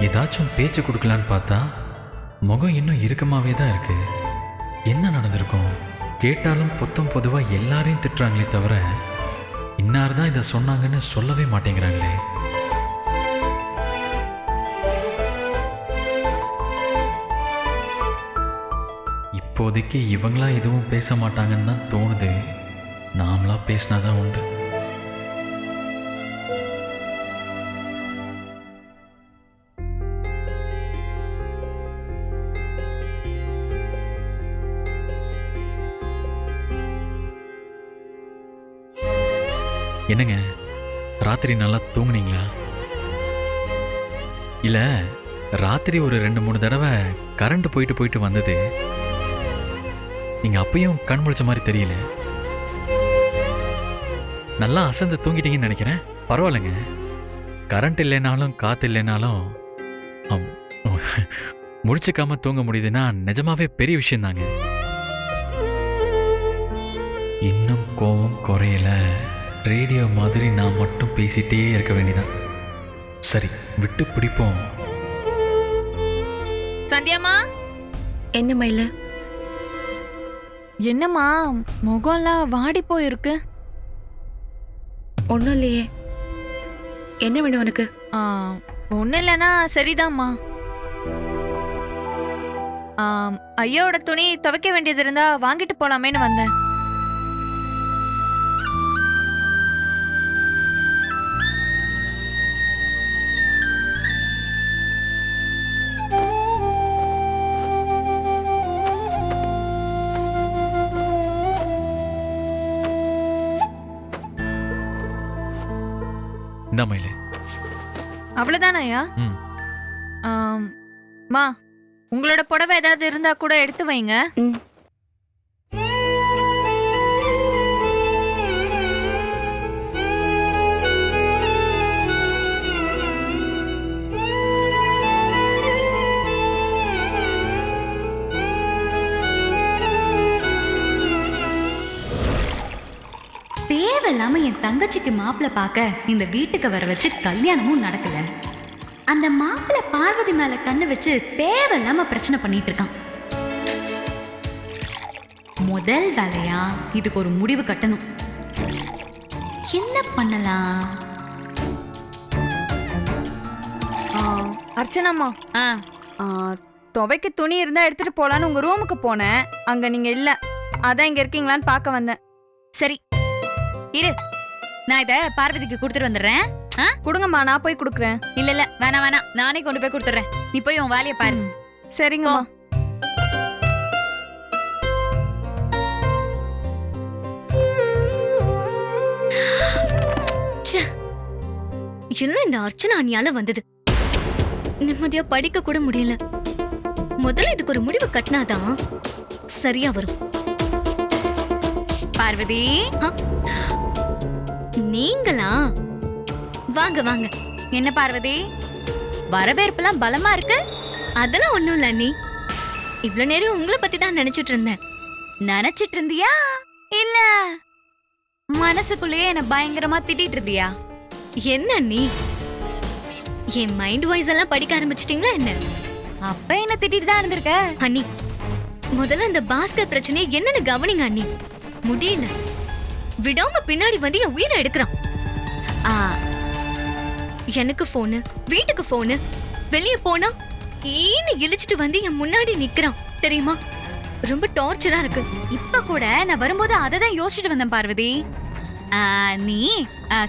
ஏதாச்சும் பேச்சு கொடுக்கலான்னு பார்த்தா முகம் இன்னும் இறுக்கமாகவே தான் இருக்கு. என்ன நடந்திருக்கும்? கேட்டாலும் பொத்தும் பொதுவாக எல்லாரையும் திட்டுறாங்களே தவிர இன்னார் தான் இதை சொன்னாங்கன்னு சொல்லவே மாட்டேங்கிறாங்களே. இப்போதைக்கு இவங்களா எதுவும் பேச மாட்டாங்கன்னு தான் தோணுது. நாமளா பேசினாதான் உண்டு. என்னங்க, ராத்திரி நல்லா தூங்குனீங்களா? இல்லை, ராத்திரி ஒரு 2-3 தடவை கரண்ட் போயிட்டு வந்தது. நீங்கள் அப்பயும் கண் முழிச்ச மாதிரி தெரியல. நல்லா அசந்து தூங்கிட்டீங்கன்னு நினைக்கிறேன். பரவாயில்லைங்க. கரண்ட் இல்லைனாலும் காற்று இல்லைனாலும் முடிச்சுக்காம தூங்க முடியுதுன்னா நிஜமாவே பெரிய விஷயந்தாங்க. இன்னும் கோவம் குறையல. ரேடியோ மாதிரி நான் மட்டும் பேசிட்டே இருக்க வேண்டியதான். சரி, விட்டு பிடிப்போம். சந்தியாமா. என்ன மயில? என்னம்மா முகம்லாம் வாடி போயிருக்கு? ஒன்றும் இல்லையே. என்ன வேணும் உனக்கு? ஒன்றும் இல்லைன்னா சரிதாம்மா. ஐயோட துணி துவைக்க வேண்டியது இருந்தா வாங்கிட்டு போலாமேன்னு வந்தேன். இந்த மயில அவ்வளவுதானயா? மா, உங்களோட புடவை ஏதாவது இருந்தா கூட எடுத்து வைங்க. தேவையில்லாம என் தங்கச்சிக்கு மாப்பிள்ள பார்க்க இந்த வீட்டுக்கு வர வச்சு கல்யாணமும் நடக்கல. அந்த மாப்பிள்ள பார்வதி மேல கண்ணு வச்சு தேவையில்லாம பிரச்சனை பண்ணிட்டு இருக்கான். முதல் வேலையா இதுக்கு ஒரு முடிவு கட்டணும். என்ன பண்ணலாம்? அர்ச்சனாமா, துவைக்க துணி இருந்தா எடுத்துட்டு போலான்னு உங்க ரூமுக்கு போனேன். அங்க நீங்க இல்ல. அதான் இங்க இருக்கீங்களான்னு பார்க்க வந்தேன். சரி இரு, நான் இத பார்வதிக்கு கொடுத்துட்டு வந்துடுறேன். கொடுங்கம்மா, நான் போய் கொடுக்குறேன். இல்ல வேணாம், நானே கொண்டு போய் கொடுத்துறேன். நீ போய் உன் வேலையை பாரு. சரிங்கம்மா. எல்லாம் இந்த அர்ச்சனானியால வந்தது. நிம்மதியா படிக்க கூட முடியல. முதல்ல இதுக்கு ஒரு முடிவு கட்டினாதான் சரியா வரும். பார்வதி, நீங்களா? வாங்க வாங்க. என்ன பார்வதி, வரவேற்பெல்லாம் பலமா இருக்கு? அதெல்லாம் ஒண்ணும் இல்ல அண்ணி. இவ்வளவு நேரம் உங்களை பத்தி தான் நினைச்சிட்டு இருந்தேன். நினைச்சிட்டு இருந்தியா இல்ல மனசுக்குள்ளேயே என்ன பயங்கரமா திட்டிட்டு இருந்தியா? என்ன அண்ணி, என் மைண்ட் வாய்ஸ் எல்லாம் படிக்க ஆரம்பிச்சிட்டீங்களா என்ன? அப்ப என்ன திட்டிட்டு தான் இருந்திருக்க? அண்ணி, முதல்ல இந்த பாஸ்கர் பிரச்சனையை என்னன்னு கவனிங்க அண்ணி. முடியல, விடாம பின்னாடி வந்து என் உயிரை எடுக்கிறான். எனக்கு போனு, வீட்டுக்கு போனு, வெளியே போனா ஈன்னு இழிச்சிட்டு வந்து என் முன்னாடி நிக்கிறான் தெரியுமா? ரொம்ப டார்ச்சரா இருக்கு. இப்ப கூட நான் வரும்போது அததான் யோசிச்சுட்டு வந்தேன் பார்வதி. நீ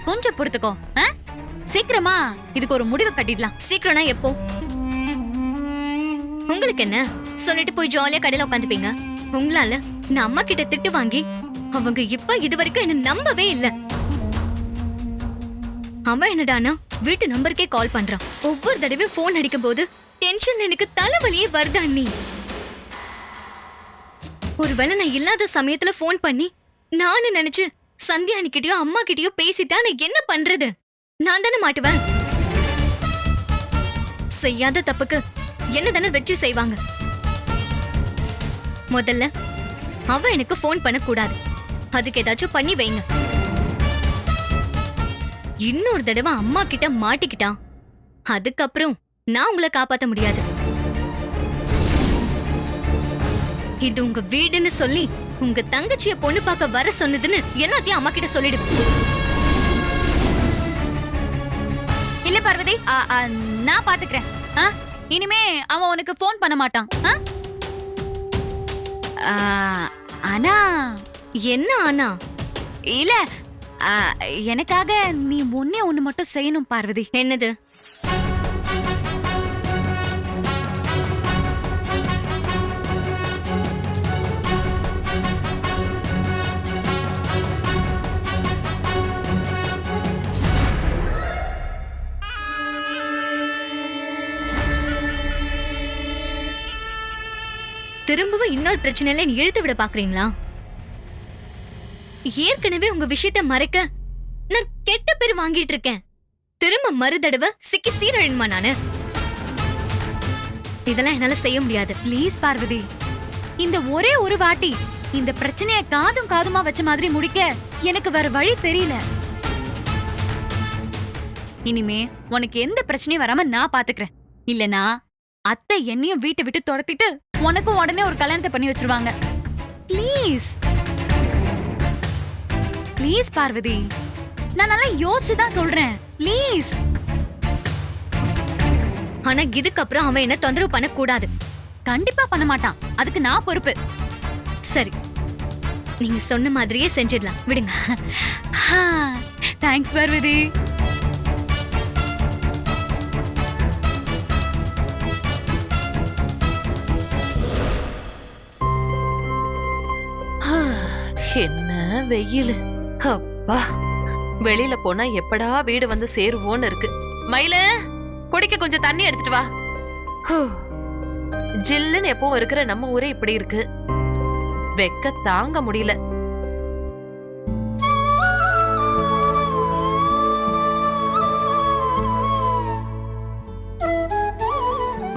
கொஞ்சம் பொறுத்துக்கோ. சீக்கிரமா இதுக்கு ஒரு முடிவு கட்டிடலாம். சீக்கிரம்னா எப்போ? உங்களுக்கு என்ன, சொல்லிட்டு போய் ஜாலியா கடையில உட்காந்துப்பீங்க. உங்களால நான் அம்மா கிட்ட திட்டு வாங்கி அவங்க இப்ப இது வரைக்கும் என்ன நம்பவே இல்ல. அவன் என்னடானா வீட்டு நம்பருக்கே கால் பண்றான். ஒவ்வொரு தடவையும் போன் அடிக்கும் போது டென்ஷன்ல எனக்கு தலைவலியே வருது அண்ணி. ஒருவேளை நான் இல்லாத சமயத்துல போன் பண்ணி நானு நினைச்சு சந்தியா கிட்டயோ அம்மா கிட்டயோ பேசிட்டா நான் என்ன பண்றது? நான் தானே மாட்டுவேன். செய்யாத தப்புக்கு என்ன தானே வச்சு செய்வாங்க. முதல்ல அவ எனக்கு போன் பண்ண கூடாது. அதுக்கு ஏதாச்சும் பண்ணி வைங்க. இன்னொரு தடவை அம்மா கிட்ட மாட்டிக்கிட்டான், அதுக்கப்புறம் நான் உங்களை காப்பாத்த முடியாது. இது உங்க வீடுன்னு சொல்லி உங்க தங்கச்சிய பொண்ணு பார்க்க வர சொன்னதுன்னு எல்லாத்தையும் அம்மா கிட்ட சொல்லிடுவேன். இல்ல பார்வதி, நான் பாத்துக்கிறேன். இனிமே அவன் உனக்கு ஃபோன் பண்ண மாட்டான். ஆனா என்ன ஆனா? இல்ல, எனக்காக நீ ஒண்ணு மட்டும் செய்யணும் பார்வதி. என்னது? திரும்பவும் இன்னொரு பிரச்சனையில நீ இழுத்து விட பாக்குறீங்களா? ஏற்கனவே உங்க விஷயத்த மறைக்க நான் கெட்ட பேர் வாங்கிட்டு இருக்கேன். திரும்ப மறுதடவை சிக்கி சீரழியுமா நானு? இதெல்லாம் என்னால செய்ய முடியாது. ப்ளீஸ் பார்வதி, இந்த ஒரே ஒரு வாட்டி இந்த பிரச்சனைய காதும் காதுமா வச்ச மாதிரி முடிக்க எனக்கு வேற வழி தெரியல. இனிமே உனக்கு எந்த பிரச்சனையும் வராம நான் பாத்துக்கிறேன். இல்லனா அத்தை என்னையும் வீட்டை விட்டு துரத்திட்டு உனக்கும் உடனே ஒரு கல்யாணத்தை பண்ணி வச்சிருவாங்க. ப்ளீஸ் ப்ளீஸ் பார்வதி, நான் நல்லா யோசிச்சுதான் சொல்றேன். ப்ளீஸ். ஆனா இதுக்கப்புறம் அவன் என்ன தொந்தரவு பண்ண கூடாது. கண்டிப்பா பண்ண மாட்டான், அதுக்கு நான் பொறுப்பு. சரி, நீங்க சொன்ன மாதிரியே செஞ்சிடலாம், விடுங்க. தேங்க்ஸ் பார்வதி. என்ன வெயில் அப்பா! வெளியில போனா எப்படா வீடு வந்து சேருவோன்னு இருக்கு. மயில, குடிக்க கொஞ்சம் தண்ணி எடுத்துட்டு வா. ஜில்லுன்னு எப்பவும் இருக்கிற நம்ம ஊரே இப்படி இருக்கு. வெக்க தாங்க முடியல.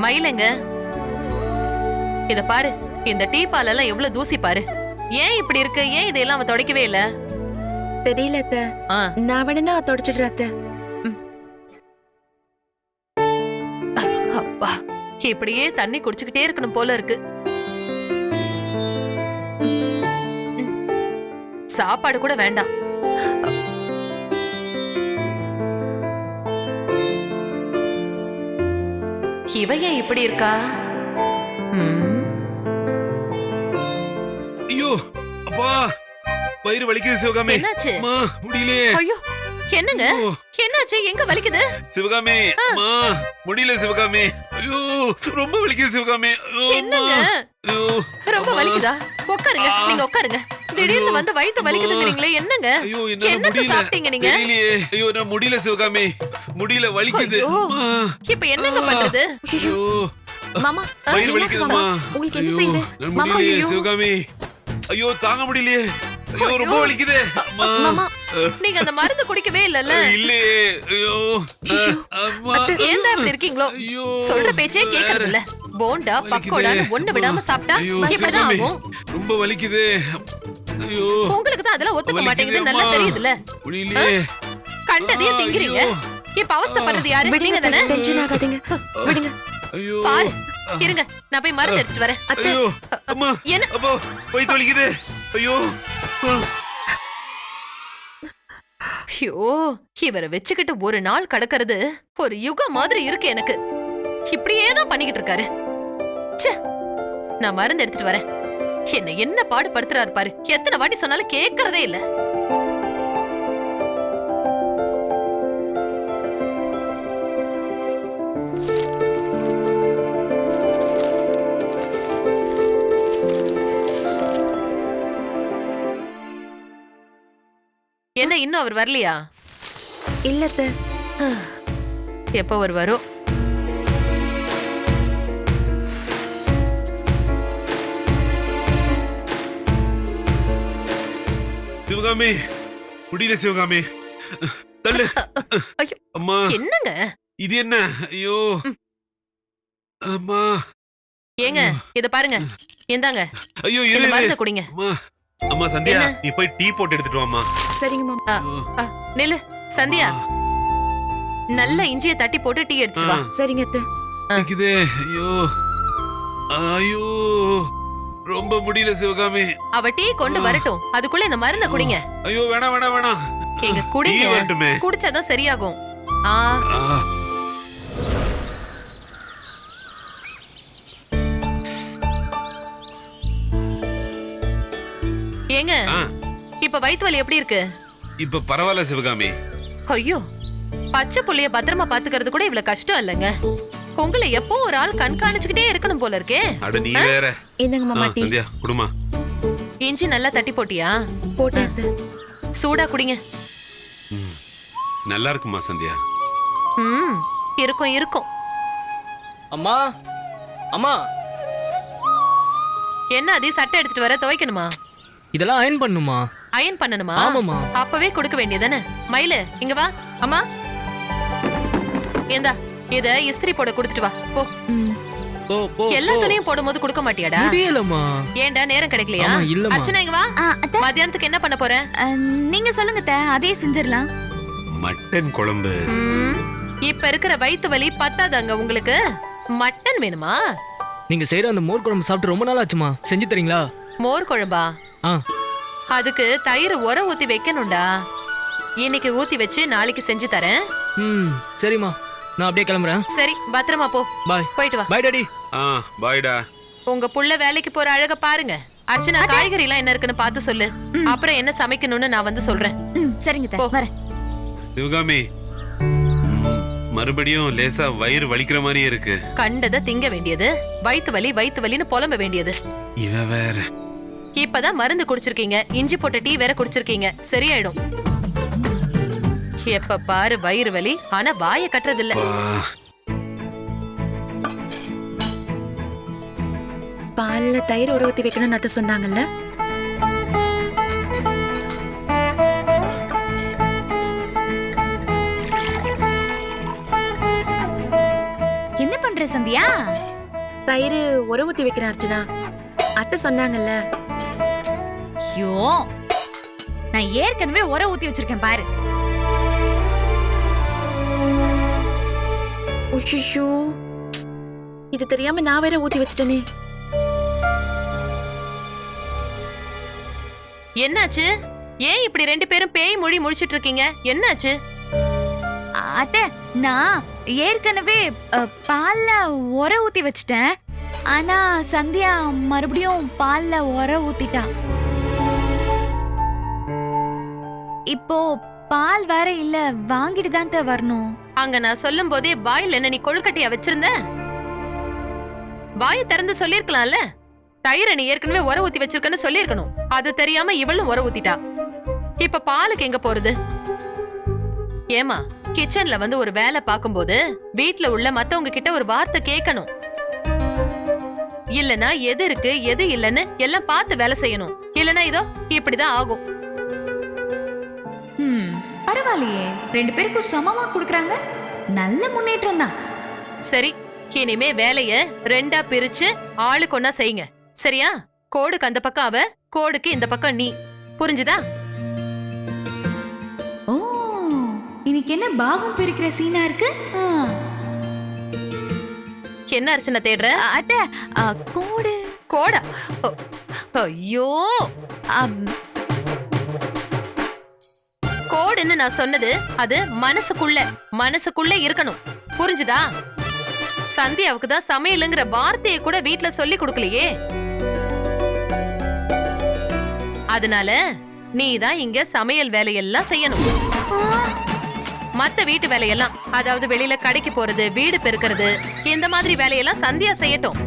மயிலங்க, இத பாரு. இந்த டீ பால் எல்லாம் எவ்வளவு தூசி பாரு. ஏன் இப்படி இருக்கு? ஏன் இதெல்லாம் அவ துடைக்கவே இல்ல? தெரியல அத்தை. நான் வேணா தொடச்சிடுறேன் அத்தை. அப்பா, இப்படியே தண்ணி குடிச்சுக்கிட்டே இருக்கணும் போல இருக்கு. சாப்பாடு கூட வேண்டாம். இவ ஏன் இப்படி இருக்கா? ஐயோ அப்பா, வயிறு வலிக்குது சிவகாமி. என்னாச்சு? அம்மா, முடியலையே. ஐயோ, என்னங்க? என்னாச்சு? எங்க வலிக்குது? சிவகாமி, அம்மா, முடியல சிவகாமி. ஐயோ, ரொம்ப வலிக்குது சிவகாமி. ஐயோ, என்னங்க? ஐயோ, ரொம்ப அம்மா. வலிக்குதா? உட்காருங்க, நீங்க உட்காருங்க. திடீர்னு வந்து வயித்து வலிக்குதுங்கறீங்களே, என்னங்க? ஐயோ, என்னால என்னங்க முடியல. சாப்பிட்டீங்க நீங்க? தெரியலையே. ஐயோ, நான் முடியல சிவகாமி. முடியல, வலிக்குது. ஐயோ, அம்மா. இப்ப என்னங்க பண்றது? ஐயோ, மாமா, வயிறு என்னாச்சு வலிக்குதுமா. மாமா? உங்களுக்கு என்ன ஐயோ, செய்யுது? நான் மாமா, முடியலையே ஐயோ. சிவகாமி. ஐயோ, தாங்க முடியலையே. ஐயோ, ரொம்ப ஐயோ. வலிக்குது. அம்மா. மாமா, நீங்க அந்த மருந்து குடிக்கவே இல்லல்ல? இல்லையே. ஐயோ, அம்மா. ஏன் இப்படி இருக்கீங்களோ? ஐயோ, சொல்ற பேச்சே கேக்குறது இல்ல. போண்டா பக்கோடான்னு ஒண்ணு விடாம சாப்பிட்டா ஐயோ, இப்படிதான் சிவகாமி, ஆகும். ரொம்ப வலிக்குது. ஐயோ, உங்களுக்கு தான் அதெல்லாம் ஒத்துக்க வலிக்குது, மாட்டேங்குது, நல்லா அம்மா. தெரியுதுல்ல. முடியலையே. கண்டதையும் திங்கிறீங்க. ஐயோ. இப்ப அவஸ்தைப்படுறது யாரு? விடுங்க நீங்க தானே? அத்தை, டென்ஷன் ஆகாதீங்க. விடுங்க. ஐயோ, பாரு, இருங்க, நான் போய் மருந்து எடுத்துட்டு வரேன். ஐயோ, அம்மா, என்ன? அப்பா, வயித்து வலிக்குது. ஐயோ, ஐயோ, இவரை வச்சுக்கிட்டு ஒரு நாள் கடக்கிறது ஒரு யுகம் மாதிரி இருக்கு எனக்கு. இப்படியே தான் பண்ணிக்கிட்டு இருக்காரு. ச்சே, நான் மருந்து எடுத்துட்டு வரேன். என்ன பாடுபடுத்துறாரு பாரு. எத்தனை வாட்டி சொன்னாலும் கேட்கறதே இல்ல. என்ன இன்னும் அவர் வரலையா? இல்ல அத்தை. எப்ப வருவாரோ? சிவகாமி, முடியல சிவகாமி. தள்ளு. ஐயோ, அம்மா, என்னங்க? இது என்ன? ஐயோ, அம்மா. ஏங்க, இத பாருங்க. இந்தாங்க, ஐயோ, இந்த இரு, மருந்து இரு. குடிங்க. அம்மா, அம்மா சந்தியா, என்ன? நீ போய் டீ போட்டு எடுத்துட்டு வாம்மா. சரிங்க மாமா. நில்லு. சந்தியா, நல்ல இஞ்சிய தட்டி போட்டு டீ எடுத்துட்டு வா. சரிங்க அத்தை. வலிக்குதே. ஐயோ ஐயோ ரொம்ப முடியல சிவகாமி. அவ டீ கொண்டு வரட்டும், அதுக்குள்ள இந்த மருந்த குடிங்க. ஐயோ வேணாம் வேணாம் வேணாம். எங்க டீ குடிங்க, வரட்டுமே. குடிச்சாதான் சரியாகும். ஆ, ஆ, ஏங்க ஆ, இப்ப வயித்து வலி எப்படி இருக்கு? இப்ப பரவாயில்ல சிவகாமி. ஐயோ, பச்சை புள்ளைய பத்திரமா பாத்துக்கிறது கூட இவ்வளவு கஷ்டம் இல்லைங்க. உங்களை எப்போ ஒரு ஆள் கண்காணிச்சுக்கிட்டே இருக்கணும் போல இருக்கே. அட நீ வேற. இந்தங்க ஆ, மாமா டீ. சந்தியா குடுமா. இஞ்சி நல்லா தட்டி போட்டியா? போட்டேன் அத்தை. சூடா குடிங்க. நல்லா இருக்குமா சந்தியா? ம், இருக்கும் இருக்கும். அம்மா அம்மா என்ன அதே சட்டை எடுத்துட்டு வர, துவைக்கணுமா? இதெல்லாம் அயன் பண்ணுமா? அயன் பண்ணணுமா? ஆமாம்மா. அப்பவே கொடுக்க வேண்டியதானே. மயிலு இங்க வா. அம்மா ஏந்தா இத இஸ்திரி போட கொடுத்துட்டு வா போ. போ போ எல்லா போ. துணியும் போடும்போது கொடுக்க மாட்டியாடா? முடியலம்மா. ஏன்டா நேரம் கிடைக்கலையா? ஆமா, இல்லம்மா. அர்ச்சனா இங்க வா. அத்தை, மத்தியானத்துக்கு என்ன பண்ண போற? நீங்க சொல்லுங்க அத்தை, அதே செஞ்சிடலாம். மட்டன் குழம்பு. ம், இப்ப இருக்கிற வயித்து வலி பத்தாதாங்க உங்களுக்கு? மட்டன் வேணுமா? நீங்க செய்யற அந்த மோர் குழம்பு சாப்பிட்டு ரொம்ப நாள் ஆச்சுமா. செஞ்சு தரீங்களா? மோர் குழம்பா? ஆ, அதுக்கு தயிர் உர ஊத்தி வைக்கணும்டா. இன்னைக்கு ஊத்தி வச்சு நாளைக்கு செஞ்சு தரேன். ம், சரிம்மா. நான் அப்படியே கிளம்புறேன். சரி, பத்திரமா போ. பாய். போயிட்டு வா. Bye daddy. ஆ பாய்டா. உங்க புள்ள வேலைக்கு போற அழக பாருங்க. அர்ச்சனா காய்கறி எல்லாம் என்ன இருக்குன்னு பார்த்து சொல்லு. அப்புறம் என்ன சமைக்கணும்னு நான் வந்து சொல்றேன். சரிங்க அத்தை, போ. வரேன். சிவகாமி மறுபடியும் லேசா வயிறு வலிக்கிற மாதிரியே இருக்கு. கண்டத திங்க வேண்டியது, வயித்து வலின்னு புலம்ப வேண்டியது. இவ வேற. இப்பதான் மருந்து குடிச்சிருக்கீங்க, இஞ்சி போட்ட டீ வேற குடிச்சிருக்கீங்க, சரியாயிடும். எப்ப பாரு வயிறு வலி, ஆனா வாய கட்டுறது இல்ல. பா. பால்ல தயிர் ஊற ஊத்தி வைக்கணும்னு அத்தை சொன்னாங்கல்ல. என்ன பண்ற சந்தியா? தயிர் ஊற ஊத்தி வைக்கிறேன் அர்ச்சனா. அத்தை சொன்னாங்கல்ல. ஐயோ, நான் ஏற்கனவே உர ஊத்தி வச்சிருக்கேன் பாரு. உஷிஷோ, இது தெரியாம நான் வேற ஊத்தி வச்சிட்டேனே. என்னாச்சு? ஏன் இப்படி ரெண்டு பேரும் பேய் மொழி முழிச்சிட்டு இருக்கீங்க? என்னாச்சு? அத்தை, நான் ஏற்கனவே பால்ல உர ஊத்தி வச்சிட்டேன். ஆனா சந்தியா மறுபடியும் பால்ல உர ஊத்திட்டா. இப்போ பால் வேற இல்ல, வாங்கிட்டு தான் வரணும். அங்க நான் சொல்லும் போதே வாயில் என்ன நீ கொழுக்கட்டையா வச்சிருந்த? வாயை திறந்து சொல்லிருக்கலாம்ல. தயிரை நீ ஏற்கனவே உர ஊத்தி வச்சிருக்கன்னு சொல்லிருக்கணும். அது தெரியாம இவளும் உர ஊத்திட்டா. இப்ப பாலுக்கு எங்க போறது? ஏமா, கிச்சன்ல வந்து ஒரு வேலை பார்க்கும்போது வீட்ல உள்ள மத்தவங்க கிட்ட ஒரு வார்த்தை கேட்கணும். இல்லனா எது இருக்கு எது இல்லன்னு எல்லாம் பார்த்து வேலை செய்யணும். இல்லனா இதோ இப்படிதான் ஆகும். பரவாயில்லையே, ரெண்டு பேருக்கும் சமமா குடுக்கறாங்க. நல்ல முன்னேற்றம் தான். சரி, இனிமே வேலைய ரெண்டா பிரிச்சு ஆளுக்கு ஒன்னா செய்யுங்க, சரியா? கோடுக்கு அந்த பக்கம் அவ, கோடுக்கு இந்த பக்கம் நீ. புரிஞ்சுதா? ஓ, இன்னைக்கு என்ன பாகம் பிரிக்கிற சீனா இருக்கு? என்ன அர்ச்சனை தேடுற? அத்தை, கோடு. கோடா? ஐயோ, கோடுன்னு நான் சொன்னது அது மனசுக்குள்ள இருக்கணும். புரிஞ்சுதா? சந்தியாவுக்கு தான் சமையலுங்கிற வார்த்தையை கூட வீட்ல சொல்லி கொடுக்கலையே. அதனால நீ தான் இங்க சமையல் வேலையெல்லாம் செய்யணும். மத்த வீட்டு வேலையெல்லாம், அதாவது வெளியில கடைக்கு போறது, வீடு பெருக்கிறது, இந்த மாதிரி வேலையெல்லாம் சந்தியா செய்யட்டும்.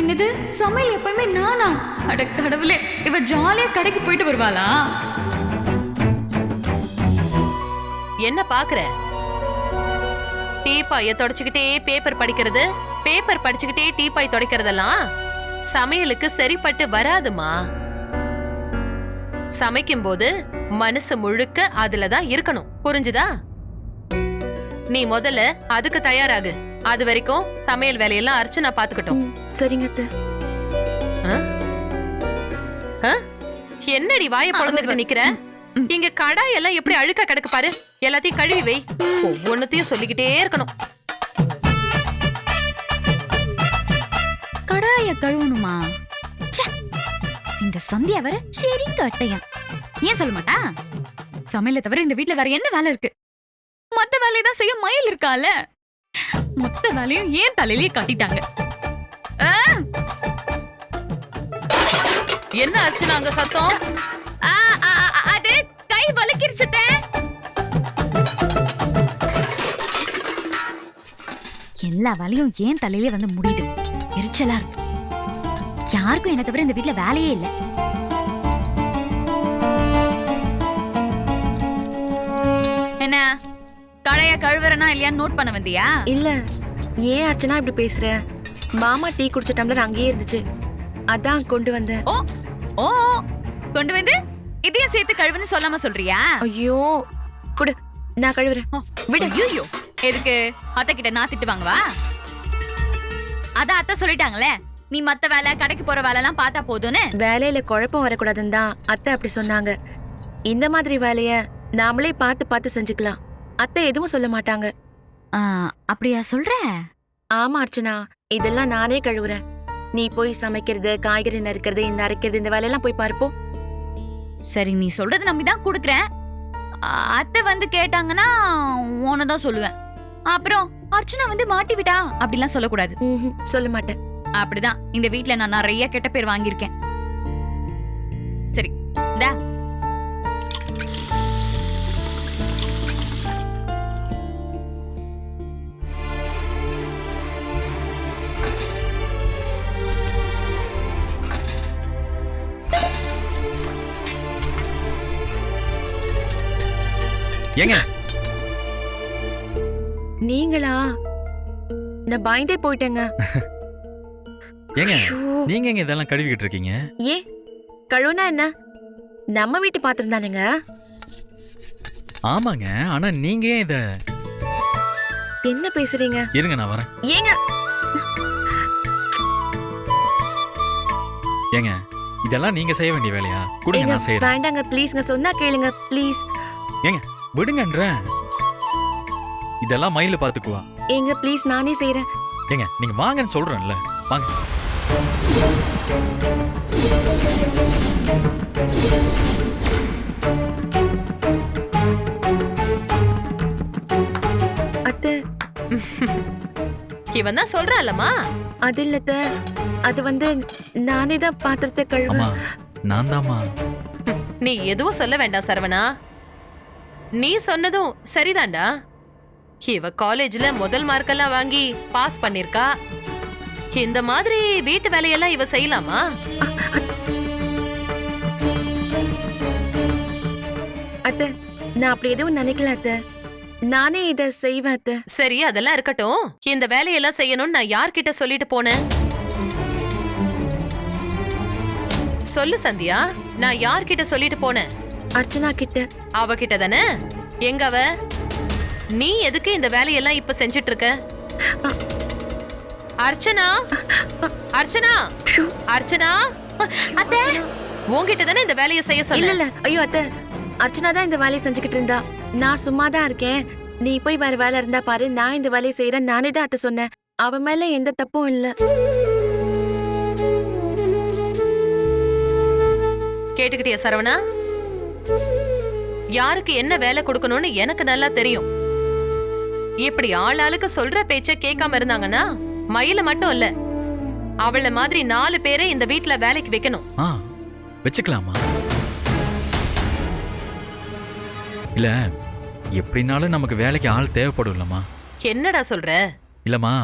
என்னது, சமையல் எப்பவுமே நானா? அட கடவுளே, இவ ஜாலியா கடைக்கு போயிட்டு வருவாளா? என்ன பாக்குற? டீப்பாய தொடச்சுக்கிட்டே பேப்பர் படிக்கிறது, பேப்பர் படிச்சுக்கிட்டே டீப்பாய் துடைக்கிறதெல்லாம் சமையலுக்கு சரிப்பட்டு வராதுமா. சமைக்கும் போது மனசு முழுக்க அதுலதான் இருக்கணும். புரிஞ்சுதா? நீ முதல்ல அதுக்கு தயாராகு. அது வரைக்கும் சமையல் வேலையெல்லாம் அர்ச்சனா பாத்துக்கிட்டோம். சரிங்க அத்தை. என்னடி வாயை பொழந்துகிட்டு நிக்கிற? இங்க கடாய் எல்லாம் எப்படி அழுக்கா கிடக்கு பாரு. எல்லாத்தையும் கழுவி வை. ஒவ்வொன்னத்தையும் சொல்லிக்கிட்டே இருக்கணும். கடாய கழுவணுமா? ச்சே, இந்த சந்தியா வர சரி கட்டையா ஏன் சொல்ல மாட்டா? சமையல தவிர இந்த வீட்ல வேற என்ன வேலை இருக்கு? மத்த வேலையை தான் செய்ய மயில் இருக்கால. மொத்த வேலையும் ஏன் தலையிலேயே கட்டிட்டாங்க. ஆ! என்ன ஆச்சுன்னா அங்க சத்தம்? ஆ, ஆ, ஆ, அது கை வலிக்கிருச்சுதே. எல்லா வேலையும் ஏன் தலையிலே வந்து முடியுது. எரிச்சலா இருக்கு. யாருக்கும் என்ன தவிர இந்த வீட்ல வேலையே இல்ல. என்ன கடைய கழுவுறனா இல்லையான்னு நோட் பண்ண வந்தியா? இல்ல, ஏன் அர்ச்சனா இப்படி பேசுற? மாமா டீ குடிச்ச டம்ளர் அங்கேயே இருந்துச்சு, அதான் கொண்டு வந்தேன். ஓ ஓ கொண்டு வந்து இதையும் சேர்த்து கழுவுன்னு சொல்லாம சொல்றியா? ஐயோ, குடு, நான் கழுவுறேன். விடு. ஐயோ, எதுக்கு அத்தை கிட்ட நான் திட்டு வாங்குவா? அதான் அத்தை சொல்லிட்டாங்களே, நீ மத்த வேலை கடைக்கு போற வேலை எல்லாம் பார்த்தா போதும்னு. வேலையில குழப்பம் வரக்கூடாதுன்னு தான் அத்தை அப்படி சொன்னாங்க. இந்த மாதிரி வேலைய நாமளே பார்த்து பார்த்து செஞ்சுக்கலாம். அத்தை எதுவும் சொல்ல மாட்டாங்க. ஆ, அப்படியா சொல்ற? ஆமா அர்ச்சனா, இதெல்லாம் நானே கழுவுறேன். நீ போய் சமைக்கிறது, காய்கறி நறுக்கிறது, இந்த அரைக்கிறது, இந்த வேலையெல்லாம் போய் பார்ப்போம். சரி, நீ சொல்றது நம்பி தான் குடுக்குறேன். அத்தை வந்து கேட்டாங்கன்னா உனதான் சொல்லுவேன். அப்புறம் அர்ச்சனா வந்து மாட்டி விட்டா அப்படிலாம் சொல்லக்கூடாது. சொல்ல மாட்டேன். அப்படிதான் இந்த வீட்ல நான் நிறைய கெட்ட பேர் வாங்கியிருக்கேன். சரி, இந்தா. ஏங்க நீங்களா? நான் பயந்தே போயிட்டேங்க. ஏங்க ஐயோ, நீங்க எங்க இதெல்லாம் கழுவிக்கிட்டு இருக்கீங்க? ஏ கழுவுனா என்ன? நம்ம வீட்டு பாத்திரம் தானேங்க. ஆமாங்க, ஆனா நீங்க ஏன் இத? என்ன பேசுறீங்க? இருங்க நான் வரேன். ஏங்க ஏங்க இதெல்லாம் நீங்க செய்ய வேண்டிய வேலையா? கொடுங்க ஏங்க, நான் செய்யறேன். வேண்டாங்க ப்ளீஸ்ங்க, சொன்னா கேளுங்க ப்ளீஸ். ஏங்க விடுங்கன்றேன். இதெல்லாம் மயில பாத்துக்குவா. ஏங்க ப்ளீஸ், நானே செய்றேன். ஏங்க நீங்க வாங்கன்னு சொல்றேன்ல, வாங்க. அத்தை, இவன் தான் சொல்றான்லம்மா. அது இல்லத்த, அது வந்து நானே தான் பாத்திரத்தை அம்மா கழுவ. நான் தாம்மா. நீ எதுவும் சொல்ல வேண்டாம் சரவணா. நீ சொன்னதும் சரிதான்டா. இவ காலேஜ்ல முதல் மார்க்கெல்லாம் வாங்கி பாஸ் பண்ணிருக்கா. இந்த மாதிரி வீட்டு வேலையெல்லாம் இவ செய்யலாமா? அத்தை, நான் அப்படி எதுவும் நினைக்கல அத்தை. நானே இத செய்வேன் அத்தை. சரி, அதெல்லாம் இருக்கட்டும். இந்த வேலையெல்லாம் செய்யணும்னு நான் யார்கிட்ட சொல்லிட்டு போனேன்? சொல்லு சந்தியா, நான் யார்கிட்ட சொல்லிட்டு போனேன்? அர்ச்சனா கிட்ட. அவகிட்ட தானே? எங்க அவ? நீ எதுக்கு இந்த வேலையெல்லாம் இப்ப செஞ்சிட்டு இருக்க? அர்ச்சனா, அர்ச்சனா, அர்ச்சனா, அத்தை, உன்கிட்ட தானே இந்த வேலையை செய்ய இல்ல சொன்னேன். இல்ல, ஐயோ அத்தை, அர்ச்சனா தான் இந்த வேலையை செஞ்சுக்கிட்டு இருந்தா. நான் சும்மா தான் இருக்கேன். நீ போய் வேற வேலை இருந்தா பாரு, நான் இந்த வேலையை செய்யறேன். நானே தான் அத்தை சொன்னேன். அவ மேல எந்த தப்பும் இல்ல. கேட்டுக்கிட்டியா சரவணா? யாருக்கு என்ன வேலை கொடுக்கணும்னு எனக்கு நல்லா தெரியும். இப்படி ஆளாளுக்கு சொல்ற பேச்ச கேட்காம இருந்தாங்கன்னா மயில மட்டும் இல்ல, அவள மாதிரி 4 பேரை இந்த வீட்ல வேலைக்கு வைக்கணும். வச்சுக்கலாமா? இல்ல எப்படினாலும் நமக்கு வேலைக்கு ஆள் தேவைப்படும் இல்லம்மா. என்னடா சொல்ற? இல்லம்மா,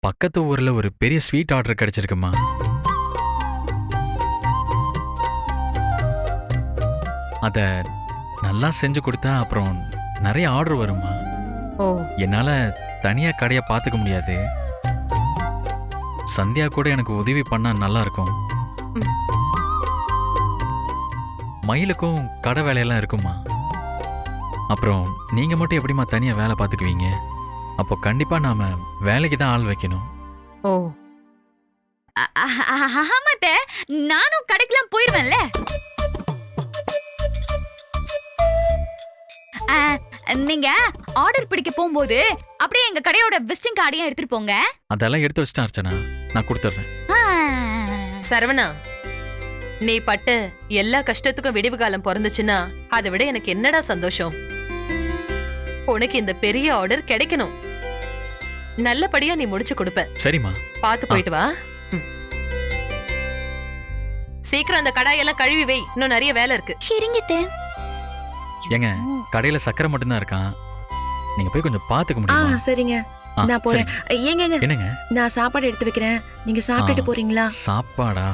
பக்கத்து ஊர்ல ஒரு பெரிய ஸ்வீட் ஆர்டர் கிடைச்சிருக்குமா. அத நல்லா செஞ்சு கொடுத்தா அப்புறம் நிறைய ஆர்டர் வருமா. ஓ, என்னால தனியா கடையை பார்த்துக்க முடியாது. சந்தியா கூட எனக்கு உதவி பண்ணா நல்லா இருக்கும். மயிலுக்கும் கடை வேலையெல்லாம் இருக்குமா. அப்புறம் நீங்க மட்டும் எப்படிமா தனியா வேலை பார்த்துக்குவீங்க? அப்போ கண்டிப்பா நாம வேலைக்கு தான் ஆள் வைக்கணும். ஓ, ஆமாத்த, நானும் கடைக்கெல்லாம் போயிருவேன்ல. நீங்க ஆர்டர் பிடிக்க போகும்போது அப்படியே எங்க கடையோட விசிட்டிங் கார்டையும் எடுத்துட்டு போங்க. அதெல்லாம் எடுத்து வச்சிட்டேன் அர்ச்சனா, நான் கொடுத்துட்றேன். சரவணா, நீ பட்ட எல்லா கஷ்டத்துக்கும் விடிவு காலம் பிறந்துச்சுன்னா அதை விட எனக்கு என்னடா சந்தோஷம். உனக்கு இந்த பெரிய ஆர்டர் கிடைக்கணும். நல்லபடியா நீ முடிச்சு கொடுப்ப. சரிம்மா. பாத்து போயிட்டு வா. சீக்கிரம் அந்த கடாயெல்லாம் கழுவி வை, இன்னும் நிறைய வேலை இருக்கு. சரிங்க. ஏங்க கடையில சக்கரை மட்டும்தான் இருக்கான், நீங்க போய் கொஞ்சம் பாத்துக்க முடியுமா? சரிங்க, நான் போறேன். ஏங்க என்னங்க? நான் சாப்பாடு எடுத்து வைக்கிறேன், நீங்க சாப்பிட்டுட்டு போறீங்களா? சாப்பாடா?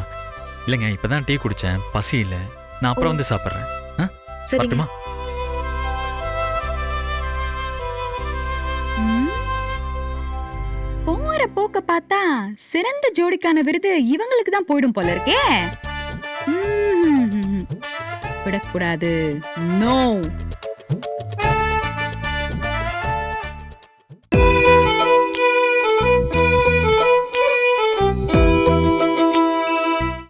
இல்லைங்க, இப்பதான் டீ குடிச்சேன், பசி இல்ல, நான் அப்புறம் வந்து சாப்பிடுறேன். சரிங்க. போற போக்க பார்த்தா சிறந்த ஜோடிக்கான விருது இவங்களுக்கு தான் போயிடும் போல இருக்கே. விடக்கூடாது. நோ.